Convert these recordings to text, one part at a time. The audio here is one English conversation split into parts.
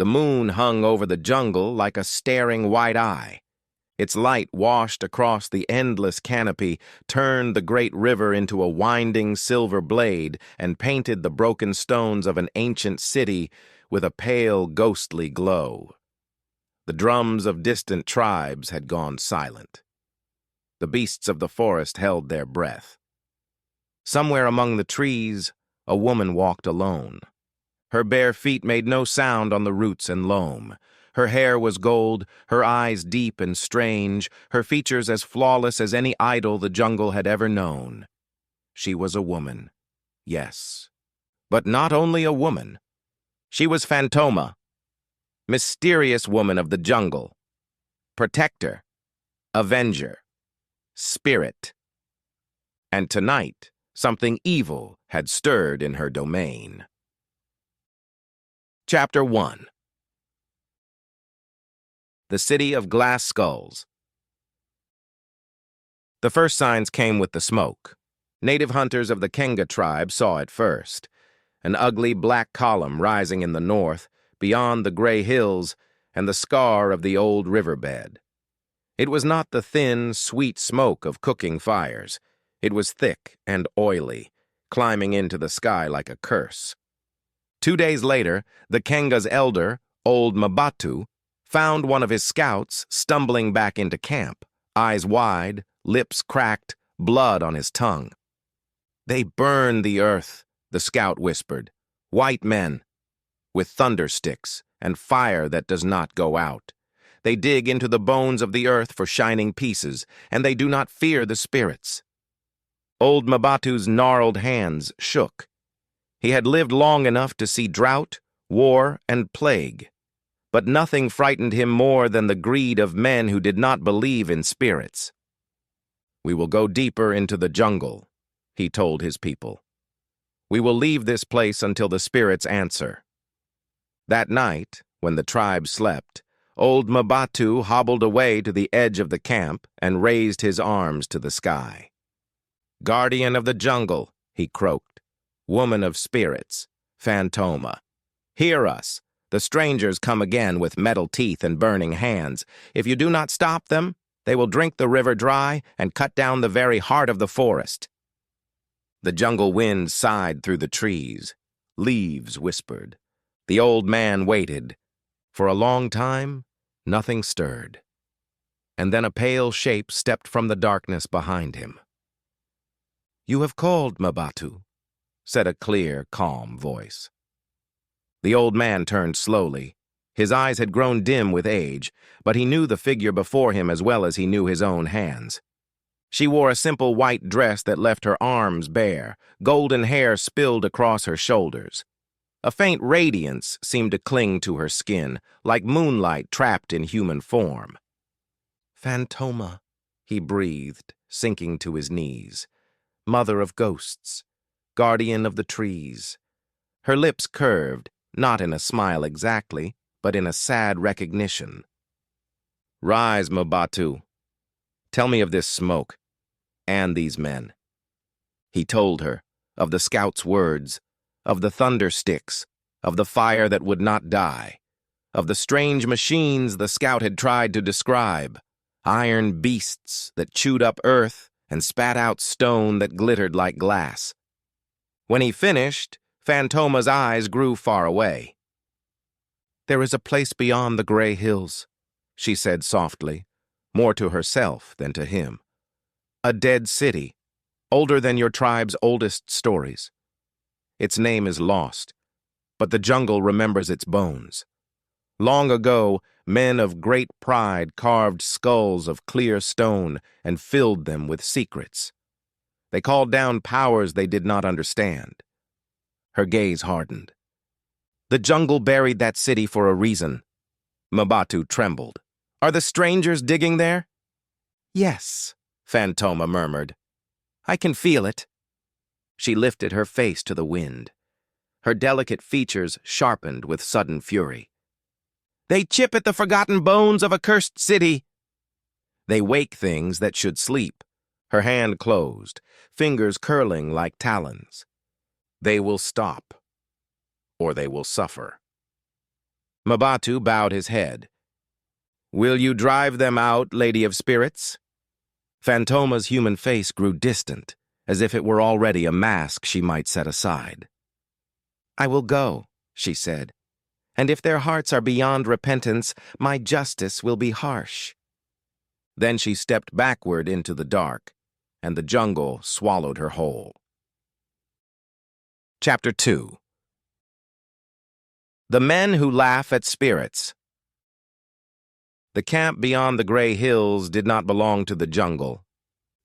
The moon hung over the jungle like a staring white eye. Its light washed across the endless canopy, turned the great river into a winding silver blade, and painted the broken stones of an ancient city with a pale, ghostly glow. The drums of distant tribes had gone silent. The beasts of the forest held their breath. Somewhere among the trees, a woman walked alone. Her bare feet made no sound on the roots and loam. Her hair was gold, her eyes deep and strange, her features as flawless as any idol the jungle had ever known. She was a woman, yes. But not only a woman. She was Fantomah, mysterious woman of the jungle, protector, avenger, spirit. And tonight, something evil had stirred in her domain. Chapter 1. The City of Glass Skulls. The first signs came with the smoke. Native hunters of the Kenga tribe saw it first. An ugly black column rising in the north, beyond the gray hills and the scar of the old riverbed. It was not the thin, sweet smoke of cooking fires. It was thick and oily, climbing into the sky like a curse. 2 days later, the Kenga's elder, old Mabatu, found one of his scouts stumbling back into camp, eyes wide, lips cracked, blood on his tongue. "They burn the earth," the scout whispered. "White men, with thunder sticks and fire that does not go out. They dig into the bones of the earth for shining pieces, and they do not fear the spirits." Old Mabatu's gnarled hands shook. He had lived long enough to see drought, war, and plague. But nothing frightened him more than the greed of men who did not believe in spirits. "We will go deeper into the jungle," he told his people. "We will leave this place until the spirits answer." That night, when the tribe slept, old Mabatu hobbled away to the edge of the camp and raised his arms to the sky. "Guardian of the jungle," he croaked. "Woman of spirits, Fantomah. Hear us. The strangers come again with metal teeth and burning hands. If you do not stop them, they will drink the river dry and cut down the very heart of the forest." The jungle wind sighed through the trees. Leaves whispered. The old man waited. For a long time, nothing stirred. And then a pale shape stepped from the darkness behind him. "You have called, Mabatu," said a clear, calm voice. The old man turned slowly. His eyes had grown dim with age, but he knew the figure before him as well as he knew his own hands. She wore a simple white dress that left her arms bare. Golden hair spilled across her shoulders. A faint radiance seemed to cling to her skin, like moonlight trapped in human form. "Fantomah," he breathed, sinking to his knees. "Mother of ghosts, guardian of the trees." Her lips curved, not in a smile exactly, but in a sad recognition. "Rise, Mabatu. Tell me of this smoke, and these men." He told her, of the scout's words, of the thunder sticks, of the fire that would not die, of the strange machines the scout had tried to describe, iron beasts that chewed up earth and spat out stone that glittered like glass. When he finished, Fantomah's eyes grew far away. "There is a place beyond the gray hills," she said softly, more to herself than to him. "A dead city, older than your tribe's oldest stories. Its name is lost, but the jungle remembers its bones. Long ago, men of great pride carved skulls of clear stone and filled them with secrets. They called down powers they did not understand." Her gaze hardened. "The jungle buried that city for a reason." Mabatu trembled. "Are the strangers digging there?" "Yes," Fantomah murmured. "I can feel it." She lifted her face to the wind. Her delicate features sharpened with sudden fury. "They chip at the forgotten bones of a cursed city." "They wake things that should sleep." Her hand closed, fingers curling like talons. "They will stop, or they will suffer." Mabatu bowed his head. "Will you drive them out, Lady of Spirits?" Fantomah's human face grew distant, as if it were already a mask she might set aside. "I will go," she said, "and if their hearts are beyond repentance, my justice will be harsh." Then she stepped backward into the dark, and the jungle swallowed her whole. Chapter 2. The Men Who Laugh at Spirits. The camp beyond the gray hills did not belong to the jungle.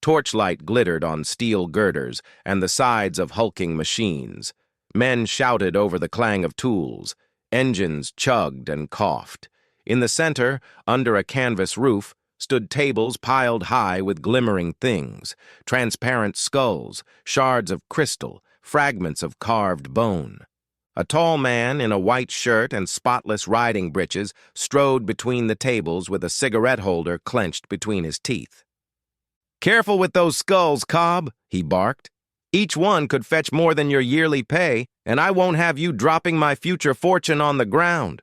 Torchlight glittered on steel girders and the sides of hulking machines. Men shouted over the clang of tools. Engines chugged and coughed. In the center, under a canvas roof, stood tables piled high with glimmering things, transparent skulls, shards of crystal, fragments of carved bone. A tall man in a white shirt and spotless riding breeches strode between the tables with a cigarette holder clenched between his teeth. "Careful with those skulls, Cobb," he barked. "Each one could fetch more than your yearly pay, and I won't have you dropping my future fortune on the ground."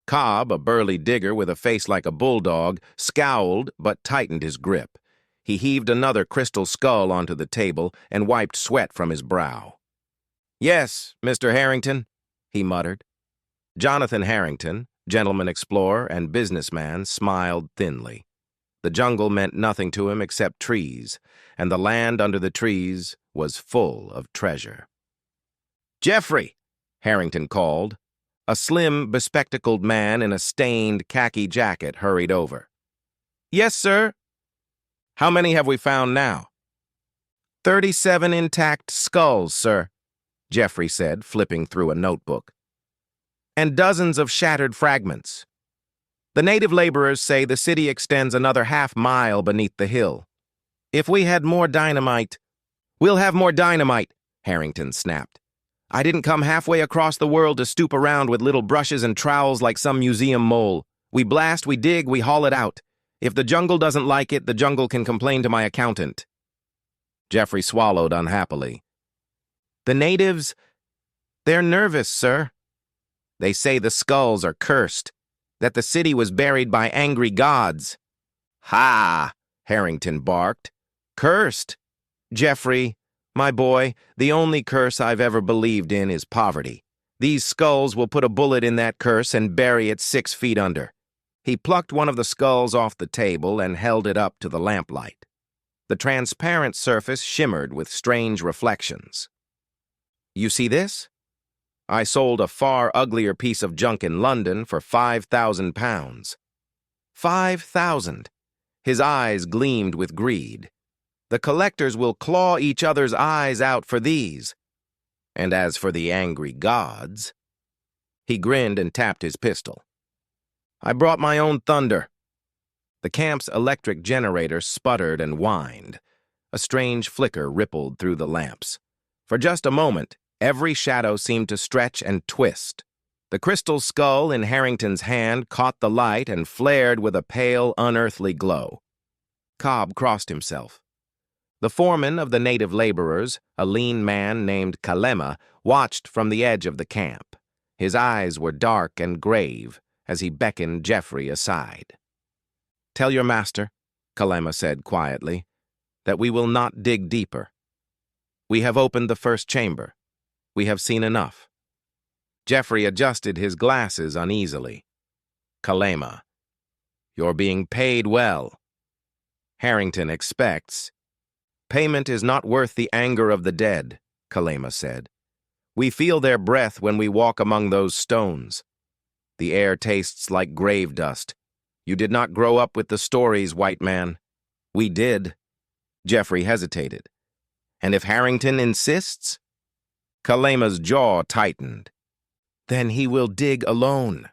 Cobb, a burly digger with a face like a bulldog, scowled but tightened his grip. He heaved another crystal skull onto the table and wiped sweat from his brow. "Yes, Mr. Harrington," he muttered. Jonathan Harrington, gentleman explorer and businessman, smiled thinly. The jungle meant nothing to him except trees, and the land under the trees was full of treasure. "Jeffrey," Harrington called. A slim, bespectacled man in a stained khaki jacket hurried over. "Yes, sir." "How many have we found now?" 37 intact skulls, sir," Jeffrey said, flipping through a notebook. "And dozens of shattered fragments. The native laborers say the city extends another half-mile beneath the hill. If we had more dynamite—" "We'll have more dynamite," Harrington snapped. "I didn't come halfway across the world to stoop around with little brushes and trowels like some museum mole. We blast, we dig, we haul it out. If the jungle doesn't like it, the jungle can complain to my accountant." Jeffrey swallowed unhappily. "The natives, they're nervous, sir. They say the skulls are cursed, that the city was buried by angry gods." "Ha!" Harrington barked. "Cursed? Jeffrey, my boy, the only curse I've ever believed in is poverty. These skulls will put a bullet in that curse and bury it 6 feet under." He plucked one of the skulls off the table and held it up to the lamplight. The transparent surface shimmered with strange reflections. "You see this? I sold a far uglier piece of junk in London for £5,000. 5,000. His eyes gleamed with greed. "The collectors will claw each other's eyes out for these. And as for the angry gods—" He grinned and tapped his pistol. "I brought my own thunder." The camp's electric generator sputtered and whined. A strange flicker rippled through the lamps. For just a moment, every shadow seemed to stretch and twist. The crystal skull in Harrington's hand caught the light and flared with a pale, unearthly glow. Cobb crossed himself. The foreman of the native laborers, a lean man named Kalema, watched from the edge of the camp. His eyes were dark and grave as he beckoned Jeffrey aside. "Tell your master," Kalema said quietly, "that we will not dig deeper. We have opened the first chamber. We have seen enough." Jeffrey adjusted his glasses uneasily. "Kalema, you're being paid well." "Harrington expects—" "Payment is not worth the anger of the dead," Kalema said. "We feel their breath when we walk among those stones. The air tastes like grave dust. You did not grow up with the stories, white man." "We did." Jeffrey hesitated. "And if Harrington insists?" Kalema's jaw tightened. "Then he will dig alone."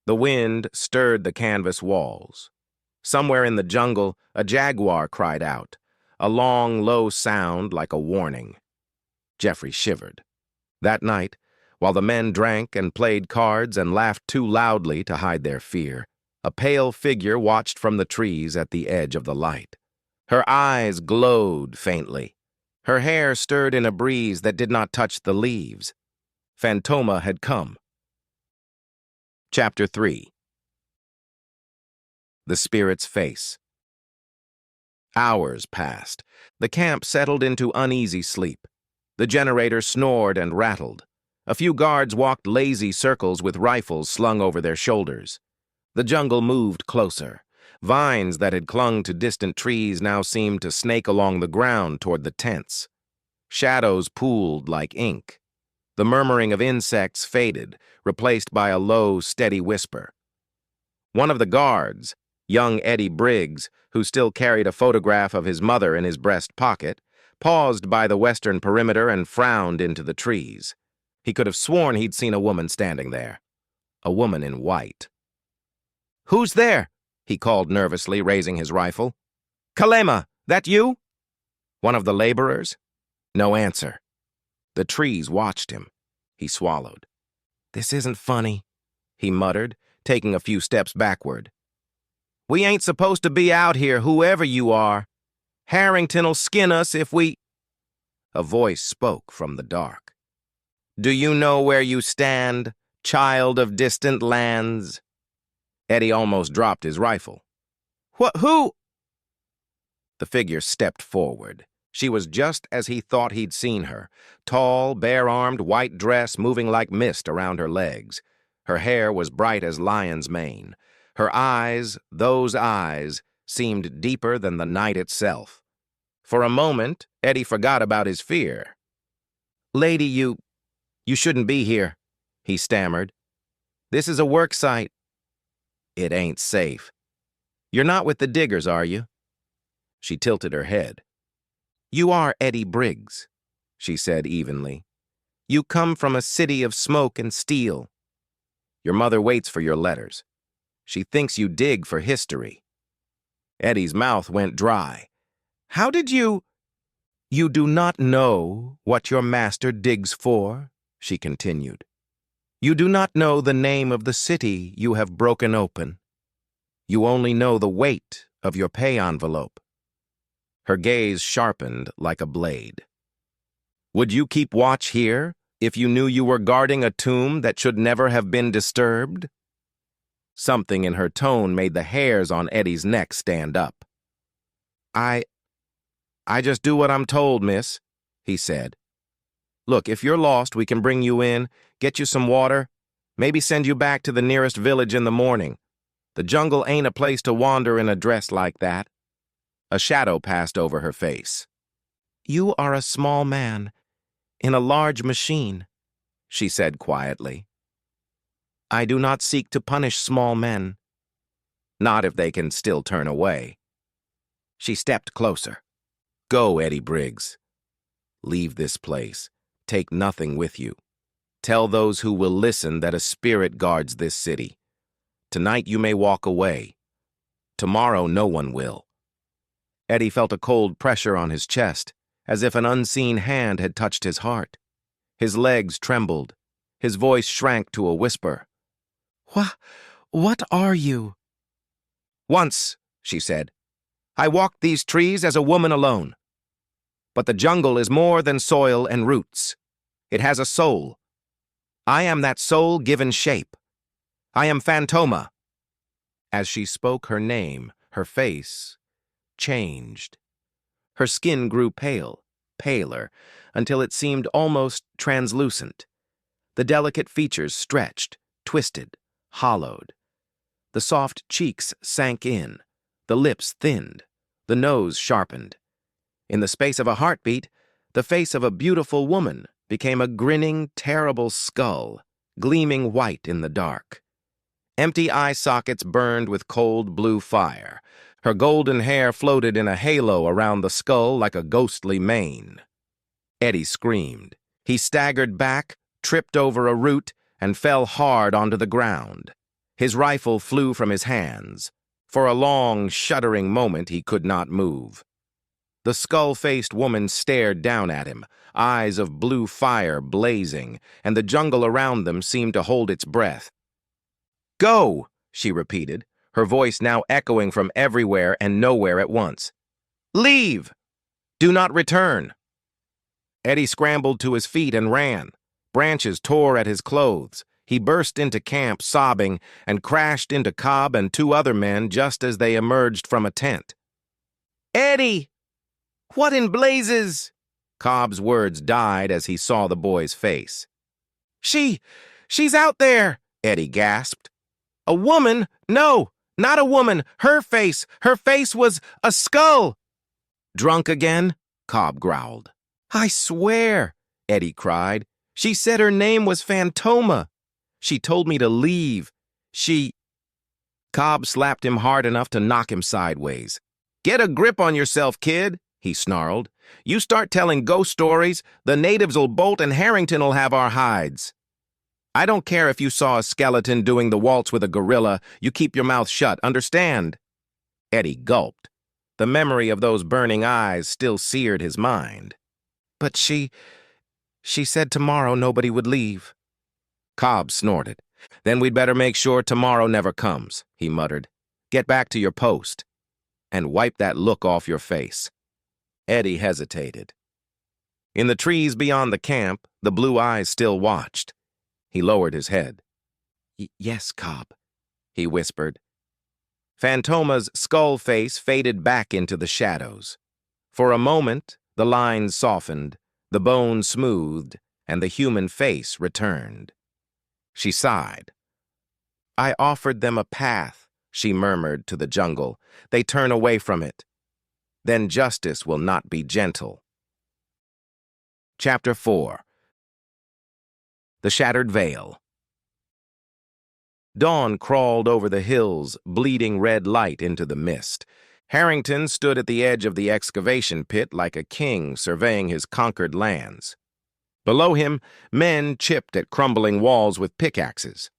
The wind stirred the canvas walls. Somewhere in the jungle, a jaguar cried out, a long, low sound like a warning. Jeffrey shivered. That night, while the men drank and played cards and laughed too loudly to hide their fear, a pale figure watched from the trees at the edge of the light. Her eyes glowed faintly. Her hair stirred in a breeze that did not touch the leaves. Fantomah had come. Chapter 3. The Spirit's Face. Hours passed. The camp settled into uneasy sleep. The generator snored and rattled. A few guards walked lazy circles with rifles slung over their shoulders. The jungle moved closer. Vines that had clung to distant trees now seemed to snake along the ground toward the tents. Shadows pooled like ink. The murmuring of insects faded, replaced by a low, steady whisper. One of the guards, young Eddie Briggs, who still carried a photograph of his mother in his breast pocket, paused by the western perimeter and frowned into the trees. He could have sworn he'd seen a woman standing there. A woman in white. "Who's there?" he called nervously, raising his rifle. "Kalema, that you?" "One of the laborers?" No answer. The trees watched him. He swallowed. "This isn't funny," he muttered, taking a few steps backward. "We ain't supposed to be out here, whoever you are. Harrington'll skin us if we—" A voice spoke from the dark. "Do you know where you stand, child of distant lands?" Eddie almost dropped his rifle. Who?" The figure stepped forward. She was just as he thought he'd seen her, tall, bare-armed, white dress moving like mist around her legs. Her hair was bright as lion's mane. Her eyes, those eyes, seemed deeper than the night itself. For a moment, Eddie forgot about his fear. "Lady, you shouldn't be here," he stammered. "This is a work site." "It ain't safe." "You're not with the diggers, are you?" She tilted her head. "You are Eddie Briggs," she said evenly. "You come from a city of smoke and steel. Your mother waits for your letters. She thinks you dig for history." Eddie's mouth went dry. "How did you—" "You do not know what your master digs for," she continued. "You do not know the name of the city you have broken open. You only know the weight of your pay envelope." Her gaze sharpened like a blade. "Would you keep watch here if you knew you were guarding a tomb that should never have been disturbed?" Something in her tone made the hairs on Eddie's neck stand up. I just do what I'm told, miss," he said. "Look, if you're lost, we can bring you in, get you some water, maybe send you back to the nearest village in the morning. The jungle ain't a place to wander in a dress like that." A shadow passed over her face. "You are a small man in a large machine," she said quietly. "I do not seek to punish small men. Not if they can still turn away." She stepped closer. "Go, Eddie Briggs. Leave this place. Take nothing with you. Tell those who will listen that a spirit guards this city. Tonight you may walk away. Tomorrow no one will." Eddie felt a cold pressure on his chest, as if an unseen hand had touched his heart. His legs trembled. His voice shrank to a whisper. What are you?" "Once," she said, "I walked these trees as a woman alone. But the jungle is more than soil and roots. It has a soul. I am that soul given shape. I am Fantomah." As she spoke her name, her face changed. Her skin grew pale, paler, until it seemed almost translucent. The delicate features stretched, twisted, hollowed. The soft cheeks sank in, the lips thinned, the nose sharpened. In the space of a heartbeat, the face of a beautiful woman became a grinning, terrible skull, gleaming white in the dark. Empty eye sockets burned with cold blue fire. Her golden hair floated in a halo around the skull like a ghostly mane. Eddie screamed. He staggered back, tripped over a root, and fell hard onto the ground. His rifle flew from his hands. For a long, shuddering moment, he could not move. The skull-faced woman stared down at him, eyes of blue fire blazing, and the jungle around them seemed to hold its breath. "Go!" she repeated, her voice now echoing from everywhere and nowhere at once. "Leave! Do not return!" Eddie scrambled to his feet and ran. Branches tore at his clothes. He burst into camp sobbing and crashed into Cobb and two other men just as they emerged from a tent. "Eddie! What in blazes?" Cobb's words died as he saw the boy's face. She's out there," Eddie gasped. "A woman? No, not a woman. Her face was a skull." "Drunk again?" Cobb growled. "I swear," Eddie cried. "She said her name was Fantomah. She told me to leave. Cobb slapped him hard enough to knock him sideways. "Get a grip on yourself, kid," he snarled. "You start telling ghost stories, the natives will bolt and Harrington'll have our hides. I don't care if you saw a skeleton doing the waltz with a gorilla, you keep your mouth shut, understand?" Eddie gulped. The memory of those burning eyes still seared his mind. "But she said tomorrow nobody would leave." Cobb snorted. "Then we'd better make sure tomorrow never comes," he muttered. "Get back to your post. And wipe that look off your face." Eddie hesitated. In the trees beyond the camp, the blue eyes still watched. He lowered his head. "Yes, Cobb," he whispered. Fantomah's skull face faded back into the shadows. For a moment, the lines softened, the bone smoothed, and the human face returned. She sighed. "I offered them a path," she murmured to the jungle. "They turn away from it. Then justice will not be gentle." Chapter 4. The Shattered Veil. Dawn crawled over the hills, bleeding red light into the mist. Harrington stood at the edge of the excavation pit like a king surveying his conquered lands. Below him, men chipped at crumbling walls with pickaxes.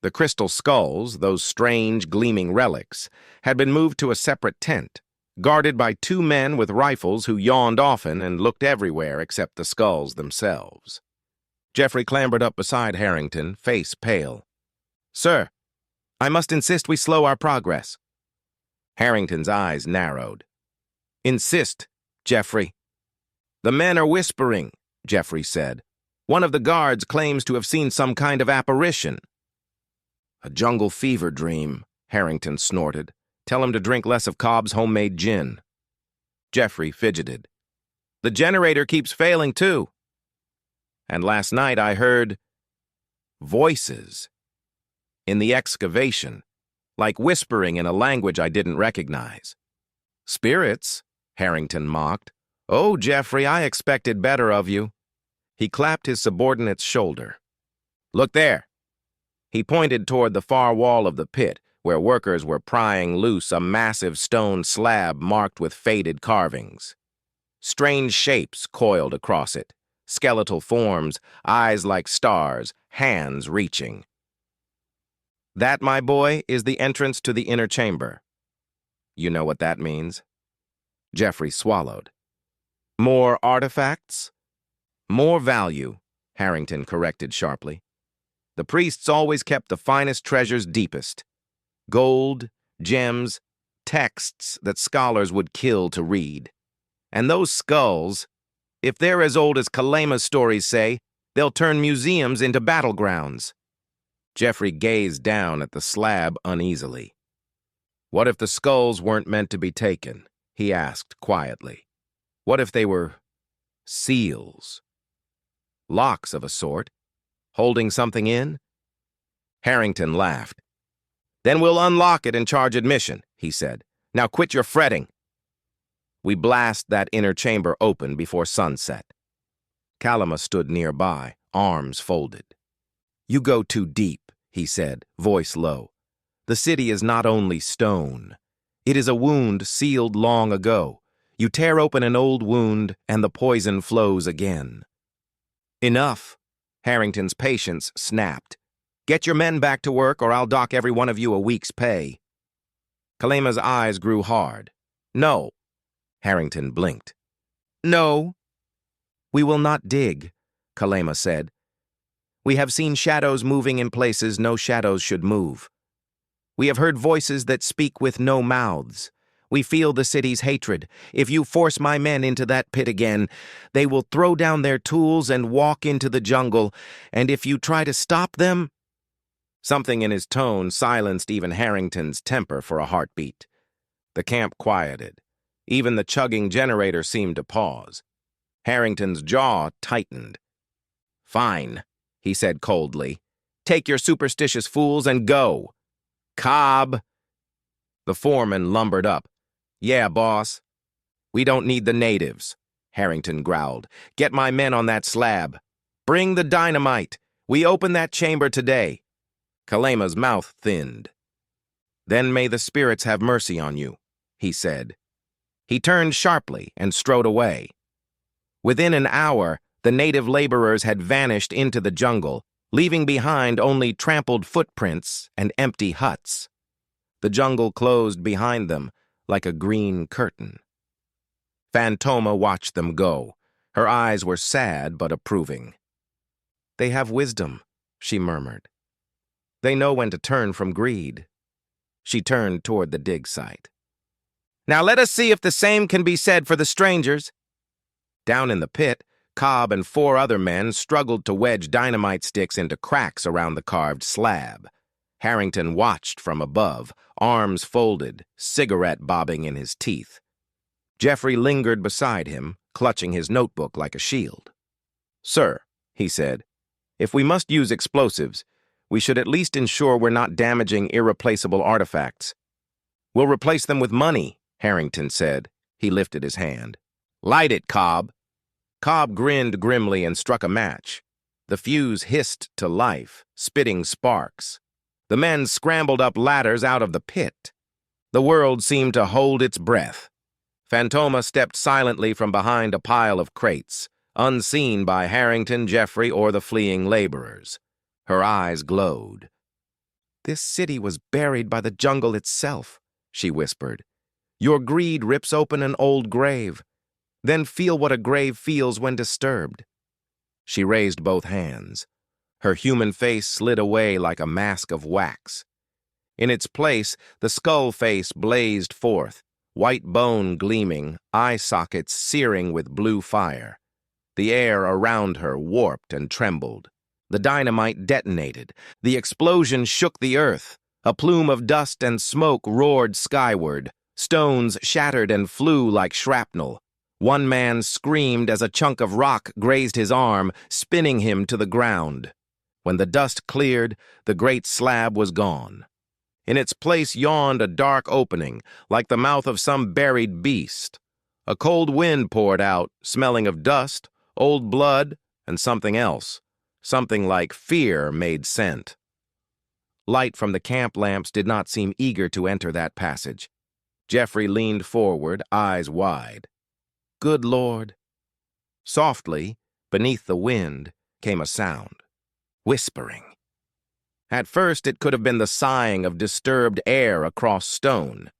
The crystal skulls, those strange, gleaming relics, had been moved to a separate tent, guarded by two men with rifles who yawned often and looked everywhere except the skulls themselves. Jeffrey clambered up beside Harrington, face pale. "Sir, I must insist we slow our progress." Harrington's eyes narrowed. "Insist, Jeffrey." "The men are whispering," Jeffrey said. "One of the guards claims to have seen some kind of apparition." "A jungle fever dream," Harrington snorted. "Tell him to drink less of Cobb's homemade gin." Jeffrey fidgeted. "The generator keeps failing, too. And last night I heard voices in the excavation, like whispering in a language I didn't recognize." "Spirits?" Harrington mocked. "Oh, Jeffrey, I expected better of you." He clapped his subordinate's shoulder. "Look there." He pointed toward the far wall of the pit, where workers were prying loose a massive stone slab marked with faded carvings. Strange shapes coiled across it. Skeletal forms, eyes like stars, hands reaching. "That, my boy, is the entrance to the inner chamber." "You know what that means?" Jeffrey swallowed. "More artifacts?" "More value," Harrington corrected sharply. "The priests always kept the finest treasures deepest. Gold, gems, texts that scholars would kill to read. And those skulls, if they're as old as Kalema's stories say, they'll turn museums into battlegrounds." Jeffrey gazed down at the slab uneasily. "What if the skulls weren't meant to be taken?" he asked quietly. "What if they were seals? Locks of a sort, holding something in?" Harrington laughed. "Then we'll unlock it and charge admission," he said. "Now quit your fretting. We blast that inner chamber open before sunset." Kalema stood nearby, arms folded. "You go too deep," he said, voice low. "The city is not only stone. It is a wound sealed long ago. You tear open an old wound, and the poison flows again." "Enough," Harrington's patience snapped. "Get your men back to work, or I'll dock every one of you a week's pay." Kalema's eyes grew hard. "No." Harrington blinked. "No." "We will not dig," Kalema said. "We have seen shadows moving in places no shadows should move. We have heard voices that speak with no mouths. We feel the city's hatred. If you force my men into that pit again, they will throw down their tools and walk into the jungle, and if you try to stop them, Something in his tone silenced even Harrington's temper for a heartbeat. The camp quieted. Even the chugging generator seemed to pause. Harrington's jaw tightened. "Fine," he said coldly. "Take your superstitious fools and go." "Cobb!" The foreman lumbered up. "Yeah, boss." "We don't need the natives," Harrington growled. "Get my men on that slab. Bring the dynamite. We open that chamber today." Kalema's mouth thinned. "Then may the spirits have mercy on you," he said. He turned sharply and strode away. Within an hour, the native laborers had vanished into the jungle, leaving behind only trampled footprints and empty huts. The jungle closed behind them like a green curtain. Fantomah watched them go. Her eyes were sad but approving. "They have wisdom," she murmured. "They know when to turn from greed." She turned toward the dig site. "Now let us see if the same can be said for the strangers." Down in the pit, Cobb and 4 other men struggled to wedge dynamite sticks into cracks around the carved slab. Harrington watched from above, arms folded, cigarette bobbing in his teeth. Jeffrey lingered beside him, clutching his notebook like a shield. "Sir," he said, "if we must use explosives, we should at least ensure we're not damaging irreplaceable artifacts." "We'll replace them with money," Harrington said. He lifted his hand. "Light it, Cobb." Cobb grinned grimly and struck a match. The fuse hissed to life, spitting sparks. The men scrambled up ladders out of the pit. The world seemed to hold its breath. Fantomah stepped silently from behind a pile of crates, unseen by Harrington, Jeffrey, or the fleeing laborers. Her eyes glowed. "This city was buried by the jungle itself," she whispered. "Your greed rips open an old grave. Then feel what a grave feels when disturbed." She raised both hands. Her human face slid away like a mask of wax. In its place, the skull face blazed forth, white bone gleaming, eye sockets searing with blue fire. The air around her warped and trembled. The dynamite detonated. The explosion shook the earth. A plume of dust and smoke roared skyward. Stones shattered and flew like shrapnel. One man screamed as a chunk of rock grazed his arm, spinning him to the ground. When the dust cleared, the great slab was gone. In its place yawned a dark opening, like the mouth of some buried beast. A cold wind poured out, smelling of dust, old blood, and something else. Something like fear made scent. Light from the camp lamps did not seem eager to enter that passage. Jeffrey leaned forward, eyes wide. "Good Lord." Softly, beneath the wind, came a sound. Whispering. At first it could have been the sighing of disturbed air across stone.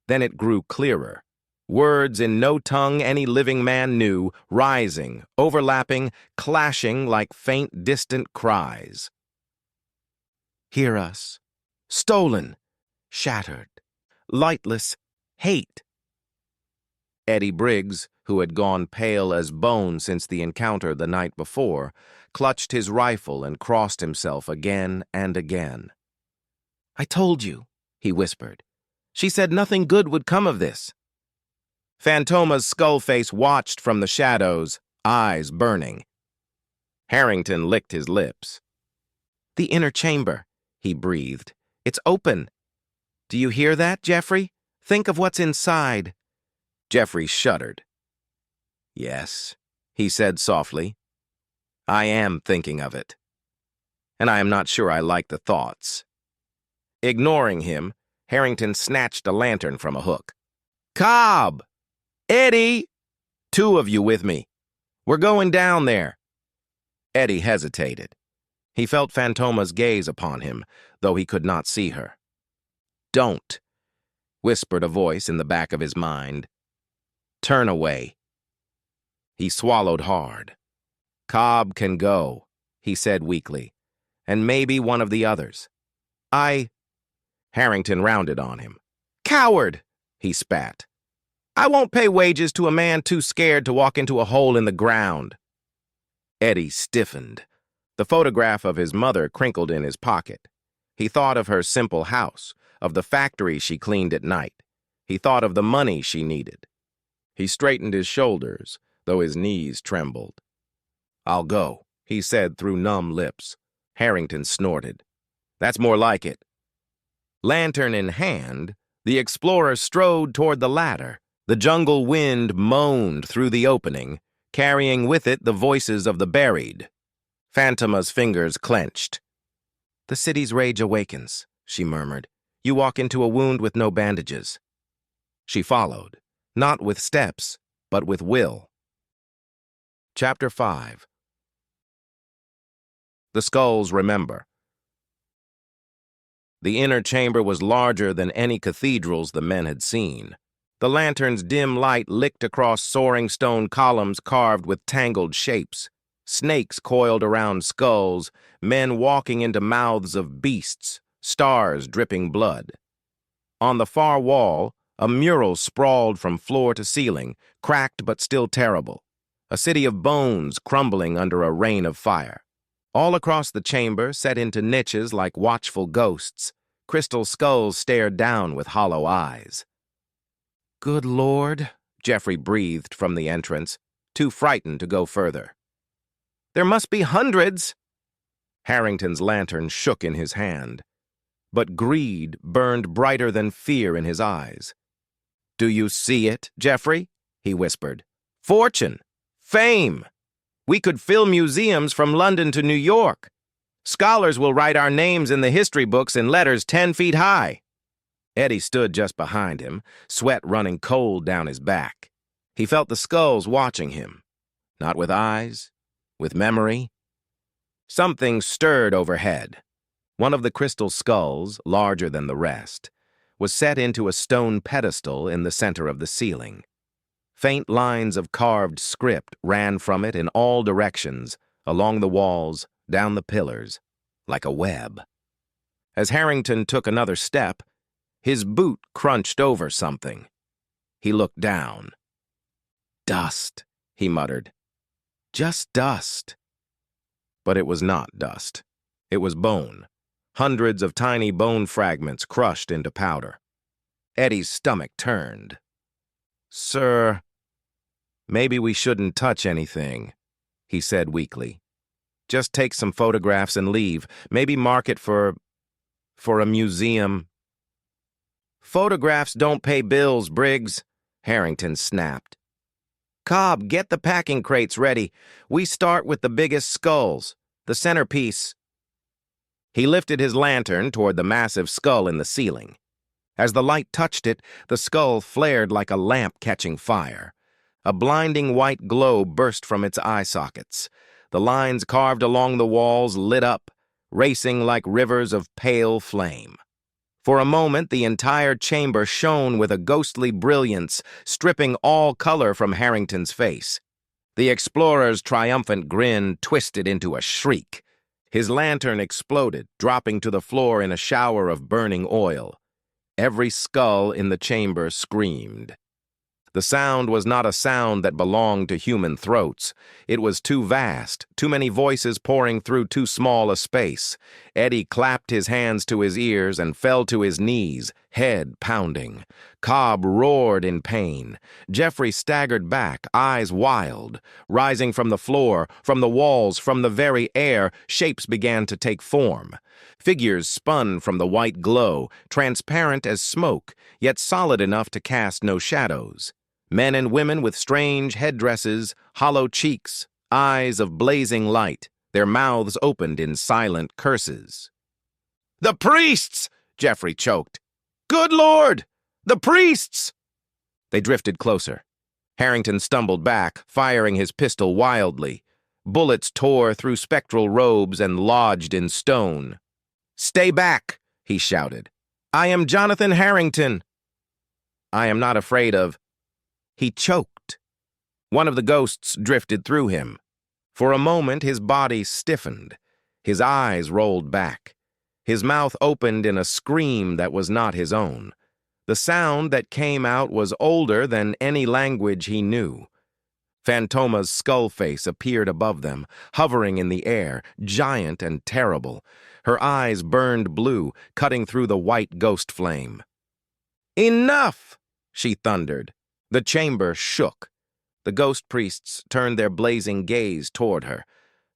Then it grew clearer. Words in no tongue any living man knew, rising, overlapping, clashing like faint, distant cries. "Hear us. Stolen. Shattered. Lightless. Hate." Eddie Briggs, who had gone pale as bone since the encounter the night before, clutched his rifle and crossed himself again and again. "I told you," he whispered. "She said nothing good would come of this." Fantomah's skull face watched from the shadows, eyes burning. Harrington licked his lips. "The inner chamber," he breathed. "It's open. Do you hear that, Jeffrey? Think of what's inside." Jeffrey shuddered. "Yes," he said softly. "I am thinking of it. And I am not sure I like the thoughts." Ignoring him, Harrington snatched a lantern from a hook. "Cobb! Eddie! 2 of you with me. We're going down there." Eddie hesitated. He felt Fantomah's gaze upon him, though he could not see her. "Don't," whispered a voice in the back of his mind. "Turn away." He swallowed hard. "Cobb can go," he said weakly, "and maybe one of the others. Harrington rounded on him. "Coward!" he spat. "I won't pay wages to a man too scared to walk into a hole in the ground." Eddie stiffened. The photograph of his mother crinkled in his pocket. He thought of her simple house, of the factory she cleaned at night. He thought of the money she needed. He straightened his shoulders, though his knees trembled. "I'll go," he said through numb lips. Harrington snorted. "That's more like it." Lantern in hand, the explorer strode toward the ladder. The jungle wind moaned through the opening, carrying with it the voices of the buried. Fantomah's fingers clenched. "The city's rage awakens," she murmured. "You walk into a wound with no bandages." She followed, not with steps, but with will. Chapter 5. The Skulls Remember. The inner chamber was larger than any cathedrals the men had seen. The lantern's dim light licked across soaring stone columns carved with tangled shapes. Snakes coiled around skulls, men walking into mouths of beasts, stars dripping blood. On the far wall, a mural sprawled from floor to ceiling, cracked but still terrible. A city of bones crumbling under a rain of fire. All across the chamber, set into niches like watchful ghosts, crystal skulls stared down with hollow eyes. "Good Lord," Jeffrey breathed from the entrance, too frightened to go further. "There must be hundreds." Harrington's lantern shook in his hand, but greed burned brighter than fear in his eyes. "Do you see it, Jeffrey?" he whispered. "Fortune! Fame! We could fill museums from London to New York. Scholars will write our names in the history books in letters 10 feet high." Eddie stood just behind him, sweat running cold down his back. He felt the skulls watching him, not with eyes, with memory. Something stirred overhead. One of the crystal skulls, larger than the rest, was set into a stone pedestal in the center of the ceiling. Faint lines of carved script ran from it in all directions, along the walls, down the pillars, like a web. As Harrington took another step, his boot crunched over something. He looked down. "Dust," he muttered. "Just dust." But it was not dust. It was bone. Hundreds of tiny bone fragments crushed into powder. Eddie's stomach turned. "Sir, maybe we shouldn't touch anything," he said weakly. "Just take some photographs and leave. Maybe mark it for a museum." "Photographs don't pay bills, Briggs," Harrington snapped. "Cobb, get the packing crates ready. We start with the biggest skulls, the centerpiece." He lifted his lantern toward the massive skull in the ceiling. As the light touched it, the skull flared like a lamp catching fire. A blinding white glow burst from its eye sockets. The lines carved along the walls lit up, racing like rivers of pale flame. For a moment, the entire chamber shone with a ghostly brilliance, stripping all color from Harrington's face. The explorer's triumphant grin twisted into a shriek. His lantern exploded, dropping to the floor in a shower of burning oil. Every skull in the chamber screamed. The sound was not a sound that belonged to human throats. It was too vast, too many voices pouring through too small a space. Eddie clapped his hands to his ears and fell to his knees, head pounding. Cobb roared in pain. Jeffrey staggered back, eyes wild. Rising from the floor, from the walls, from the very air, shapes began to take form. Figures spun from the white glow, transparent as smoke, yet solid enough to cast no shadows. Men and women with strange headdresses, hollow cheeks, eyes of blazing light, their mouths opened in silent curses. "The priests!" Jeffrey choked. "Good Lord! The priests!" They drifted closer. Harrington stumbled back, firing his pistol wildly. Bullets tore through spectral robes and lodged in stone. "Stay back!" he shouted. "I am Jonathan Harrington." "I am not afraid of—" He choked. One of the ghosts drifted through him. For a moment, his body stiffened. His eyes rolled back. His mouth opened in a scream that was not his own. The sound that came out was older than any language he knew. Fantomah's skull face appeared above them, hovering in the air, giant and terrible. Her eyes burned blue, cutting through the white ghost flame. "Enough!" she thundered. The chamber shook. The ghost priests turned their blazing gaze toward her.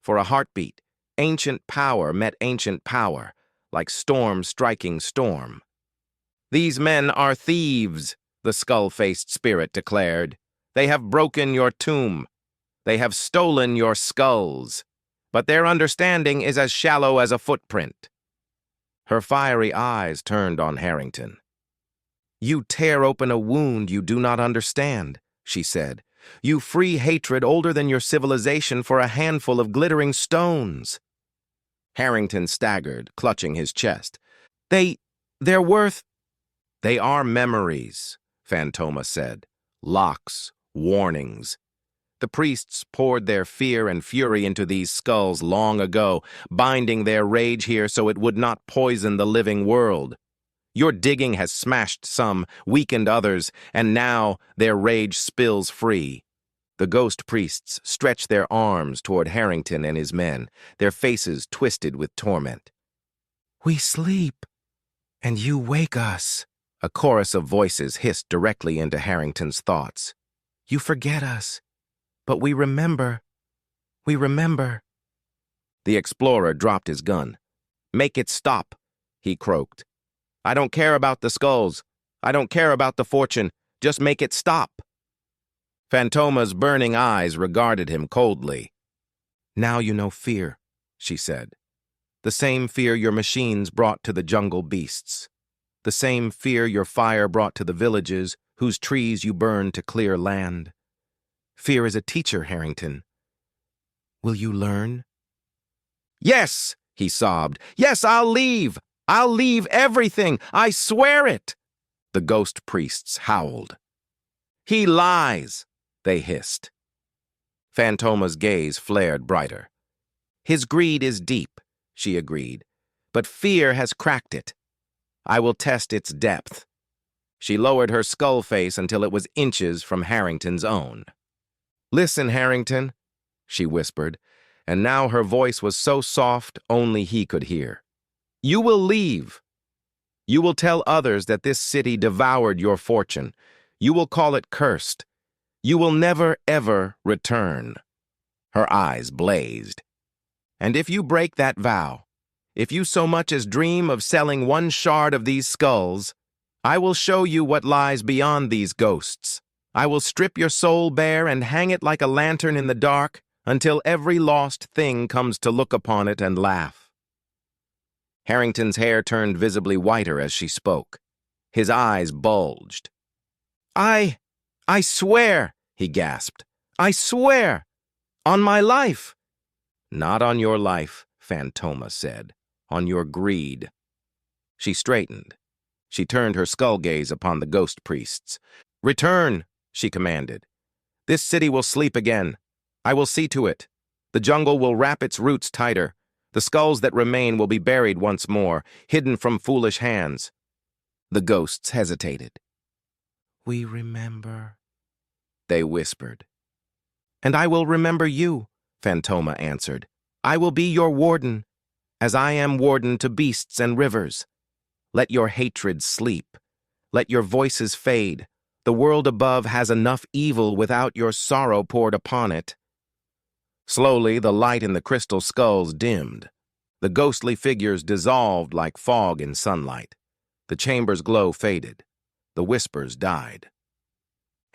For a heartbeat, ancient power met ancient power, like storm striking storm. "These men are thieves," the skull-faced spirit declared. "They have broken your tomb. They have stolen your skulls. But their understanding is as shallow as a footprint." Her fiery eyes turned on Harrington. "You tear open a wound you do not understand," she said. "You free hatred older than your civilization for a handful of glittering stones." Harrington staggered, clutching his chest. They're worth—" "They are memories," Fantomah said. "Locks, warnings. The priests poured their fear and fury into these skulls long ago, binding their rage here so it would not poison the living world. Your digging has smashed some, weakened others, and now their rage spills free." The ghost priests stretched their arms toward Harrington and his men, their faces twisted with torment. "We sleep, and you wake us," a chorus of voices hissed directly into Harrington's thoughts. "You forget us, but we remember. We remember." The explorer dropped his gun. "Make it stop," he croaked. "I don't care about the skulls. I don't care about the fortune. Just make it stop." Fantomah's burning eyes regarded him coldly. "Now you know fear," she said. "The same fear your machines brought to the jungle beasts. The same fear your fire brought to the villages whose trees you burned to clear land. Fear is a teacher, Harrington. Will you learn?" "Yes," he sobbed. "Yes, I'll leave. I'll leave everything. I swear it." The ghost priests howled. "He lies," they hissed. Fantomah's gaze flared brighter. "His greed is deep," she agreed, "but fear has cracked it. I will test its depth." She lowered her skull face until it was inches from Harrington's own. "Listen, Harrington," she whispered, and now her voice was so soft only he could hear. "You will leave. You will tell others that this city devoured your fortune. You will call it cursed. You will never, ever return." Her eyes blazed. "And if you break that vow, if you so much as dream of selling one shard of these skulls, I will show you what lies beyond these ghosts. I will strip your soul bare and hang it like a lantern in the dark until every lost thing comes to look upon it and laugh." Harrington's hair turned visibly whiter as she spoke. His eyes bulged. I swear," he gasped. "I swear! On my life!" "Not on your life," Fantomah said. "On your greed." She straightened. She turned her skull gaze upon the ghost priests. "Return," she commanded. "This city will sleep again. I will see to it. The jungle will wrap its roots tighter. The skulls that remain will be buried once more, hidden from foolish hands." The ghosts hesitated. "We remember," they whispered. "And I will remember you," Fantomah answered. "I will be your warden, as I am warden to beasts and rivers. Let your hatred sleep. Let your voices fade. The world above has enough evil without your sorrow poured upon it." Slowly, the light in the crystal skulls dimmed. The ghostly figures dissolved like fog in sunlight. The chamber's glow faded. The whispers died.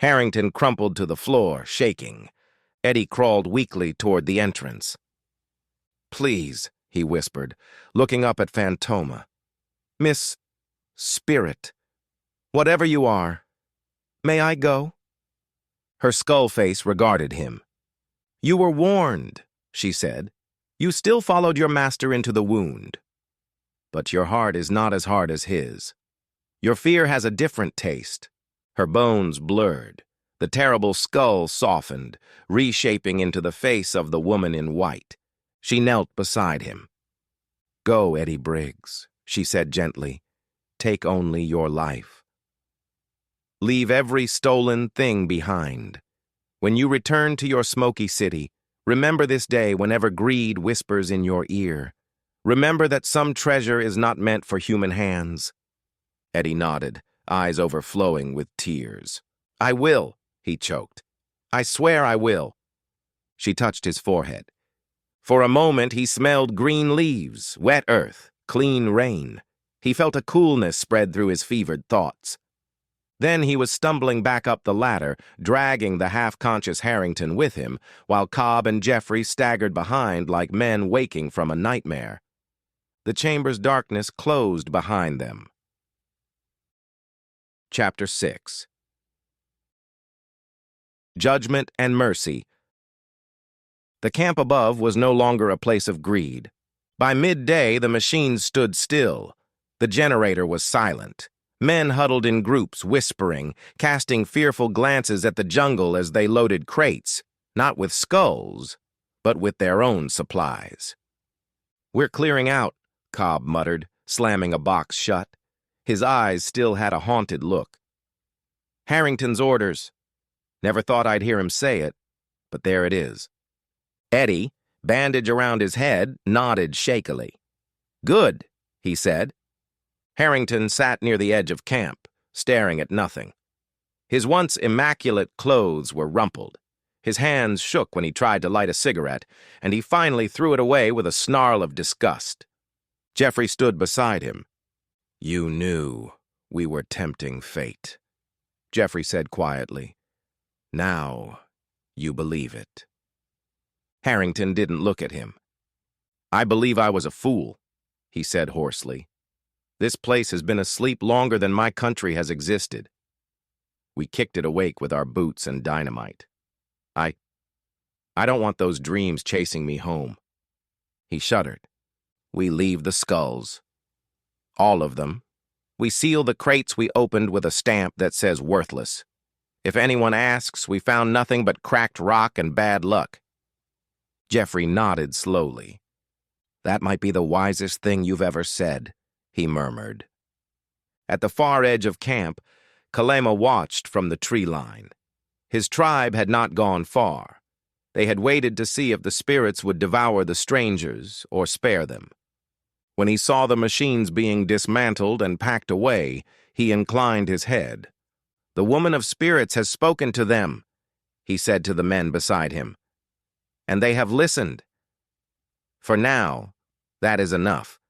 Harrington crumpled to the floor, shaking. Eddie crawled weakly toward the entrance. "Please," he whispered, looking up at Fantomah. "Miss Spirit, whatever you are, may I go?" Her skull face regarded him. "You were warned," she said. "You still followed your master into the wound. But your heart is not as hard as his. Your fear has a different taste." Her bones blurred. The terrible skull softened, reshaping into the face of the woman in white. She knelt beside him. "Go, Eddie Briggs," she said gently. "Take only your life. Leave every stolen thing behind. When you return to your smoky city, remember this day whenever greed whispers in your ear. Remember that some treasure is not meant for human hands. Eddie nodded, eyes overflowing with tears. I will, he choked. I swear I will. She touched his forehead. For a moment he smelled green leaves, wet earth, clean rain. He felt a coolness spread through his fevered thoughts. Then he was stumbling back up the ladder, dragging the half-conscious Harrington with him, while Cobb and Jeffrey staggered behind like men waking from a nightmare. The chamber's darkness closed behind them. Chapter 6. Judgment and Mercy. The camp above was no longer a place of greed. By midday, the machines stood still. The generator was silent. Men huddled in groups, whispering, casting fearful glances at the jungle as they loaded crates, not with skulls, but with their own supplies. We're clearing out, Cobb muttered, slamming a box shut. His eyes still had a haunted look. Harrington's orders. Never thought I'd hear him say it, but there it is. Eddie, bandage around his head, nodded shakily. Good, he said. Harrington sat near the edge of camp, staring at nothing. His once immaculate clothes were rumpled. His hands shook when he tried to light a cigarette, and he finally threw it away with a snarl of disgust. Jeffrey stood beside him. You knew we were tempting fate, Jeffrey said quietly. Now you believe it. Harrington didn't look at him. I believe I was a fool, he said hoarsely. This place has been asleep longer than my country has existed. We kicked it awake with our boots and dynamite. I don't want those dreams chasing me home. He shuddered. We leave the skulls. All of them. We seal the crates we opened with a stamp that says worthless. If anyone asks, we found nothing but cracked rock and bad luck. Jeffrey nodded slowly. That might be the wisest thing you've ever said, he murmured. At the far edge of camp, Kalema watched from the tree line. His tribe had not gone far. They had waited to see if the spirits would devour the strangers or spare them. When he saw the machines being dismantled and packed away, he inclined his head. The woman of spirits has spoken to them, he said to the men beside him. And they have listened. For now, that is enough.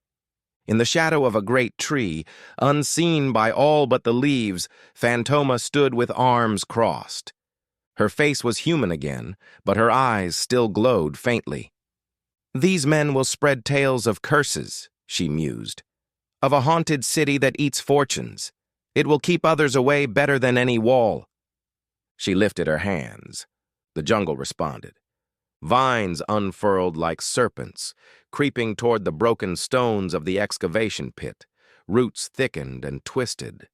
In the shadow of a great tree, unseen by all but the leaves, Fantomah stood with arms crossed. Her face was human again, but her eyes still glowed faintly. These men will spread tales of curses, she mused, of a haunted city that eats fortunes. It will keep others away better than any wall. She lifted her hands. The jungle responded. Vines unfurled like serpents, creeping toward the broken stones of the excavation pit. Roots thickened and twisted.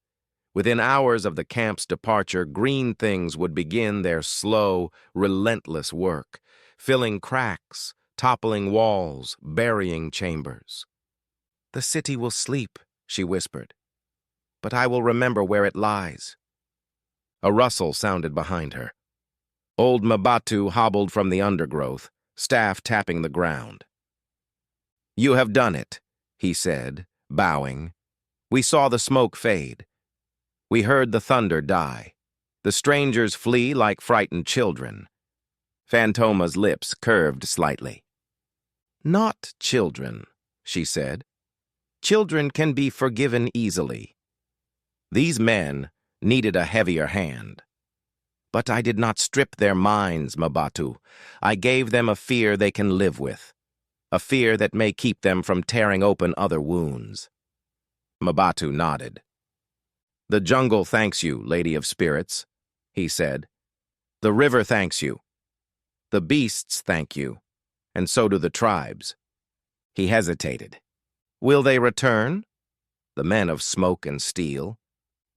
Within hours of the camp's departure, green things would begin their slow, relentless work, filling cracks, toppling walls, burying chambers. The city will sleep, she whispered, but I will remember where it lies. A rustle sounded behind her. Old Mabatu hobbled from the undergrowth, staff tapping the ground. You have done it, he said, bowing. We saw the smoke fade. We heard the thunder die. The strangers flee like frightened children. Fantomah's lips curved slightly. Not children, she said. Children can be forgiven easily. These men needed a heavier hand. But I did not strip their minds, Mabatu. I gave them a fear they can live with, a fear that may keep them from tearing open other wounds. Mabatu nodded. The jungle thanks you, Lady of Spirits, he said. The river thanks you. The beasts thank you, and so do the tribes. He hesitated. Will they return? The men of smoke and steel.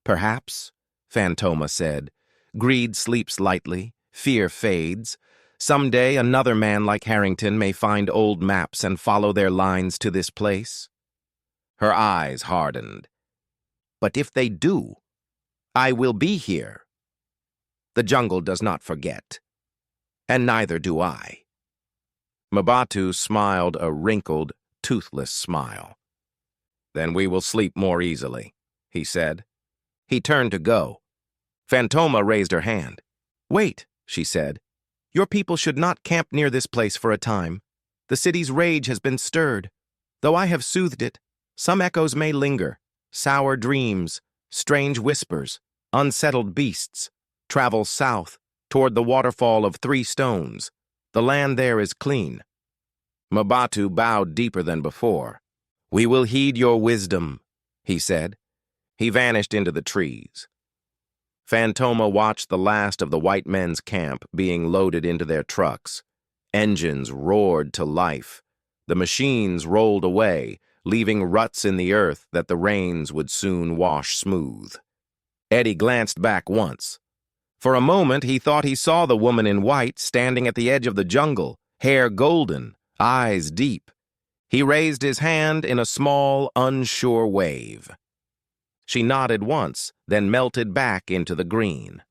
Perhaps, Fantomah said. Greed sleeps lightly, fear fades. Someday another man like Harrington may find old maps and follow their lines to this place. Her eyes hardened. But if they do, I will be here. The jungle does not forget, and neither do I. Mabatu smiled a wrinkled, toothless smile. "Then we will sleep more easily," he said. He turned to go. Fantomah raised her hand. "Wait," she said. "Your people should not camp near this place for a time. The city's rage has been stirred. Though I have soothed it, some echoes may linger. Sour dreams, strange whispers, unsettled beasts. Travel south, toward the waterfall of 3 stones. The land there is clean." Mabatu bowed deeper than before. "We will heed your wisdom," he said. He vanished into the trees. Fantomah watched the last of the white men's camp being loaded into their trucks. Engines roared to life. The machines rolled away, leaving ruts in the earth that the rains would soon wash smooth. Eddie glanced back once. For a moment, he thought he saw the woman in white standing at the edge of the jungle, hair golden, eyes deep. He raised his hand in a small, unsure wave. She nodded once, then melted back into the green.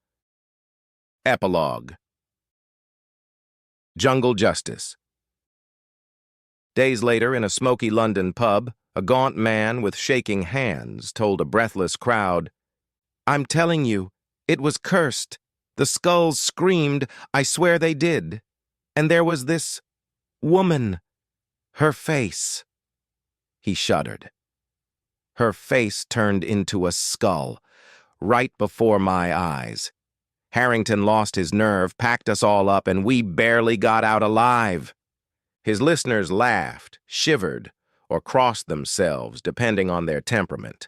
Epilogue. Jungle Justice. Days later, in a smoky London pub, a gaunt man with shaking hands told a breathless crowd, "I'm telling you, it was cursed. The skulls screamed, I swear they did. And there was this woman. Her face." He shuddered. Her face turned into a skull, right before my eyes. Harrington lost his nerve, packed us all up, and we barely got out alive. His listeners laughed, shivered, or crossed themselves, depending on their temperament.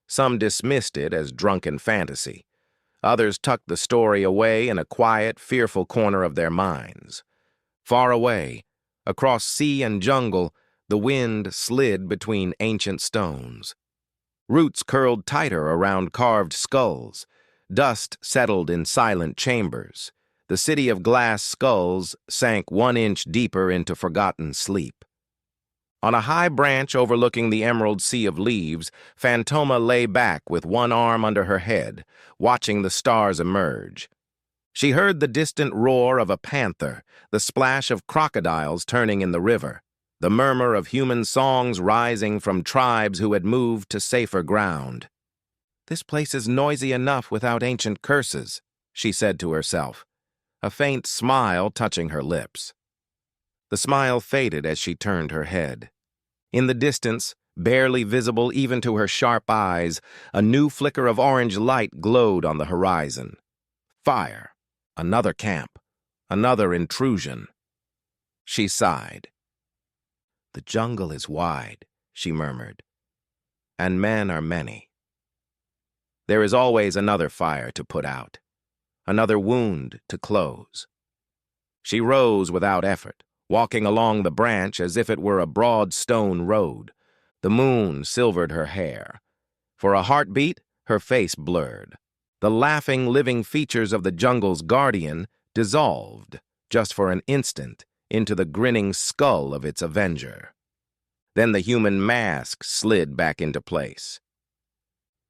Some dismissed it as drunken fantasy. Others tucked the story away in a quiet, fearful corner of their minds. Far away, across sea and jungle, the wind slid between ancient stones. Roots curled tighter around carved skulls. Dust settled in silent chambers. The city of glass skulls sank 1 inch deeper into forgotten sleep. On a high branch overlooking the emerald sea of leaves, Fantomah lay back with one arm under her head, watching the stars emerge. She heard the distant roar of a panther, the splash of crocodiles turning in the river, the murmur of human songs rising from tribes who had moved to safer ground. "This place is noisy enough without ancient curses," she said to herself, a faint smile touching her lips. The smile faded as she turned her head. In the distance, barely visible even to her sharp eyes, a new flicker of orange light glowed on the horizon. Fire. Another camp. Another intrusion. She sighed. "The jungle is wide," she murmured, "and men are many. There is always another fire to put out, another wound to close." She rose without effort, walking along the branch as if it were a broad stone road. The moon silvered her hair. For a heartbeat, her face blurred. The laughing, living features of the jungle's guardian dissolved, just for an instant, into the grinning skull of its avenger. Then the human mask slid back into place.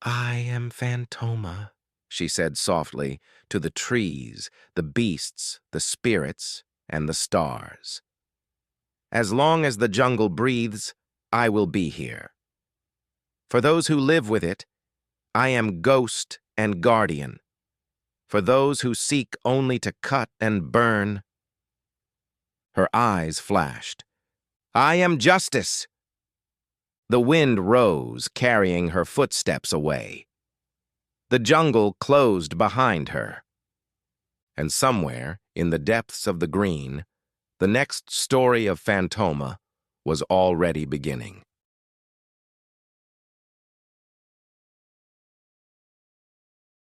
"I am Fantomah," she said softly, to the trees, the beasts, the spirits, and the stars. "As long as the jungle breathes, I will be here. For those who live with it, I am ghost and guardian. For those who seek only to cut and burn..." Her eyes flashed. "I am justice." The wind rose, carrying her footsteps away. The jungle closed behind her. And somewhere, in the depths of the green, the next story of Fantomah was already beginning.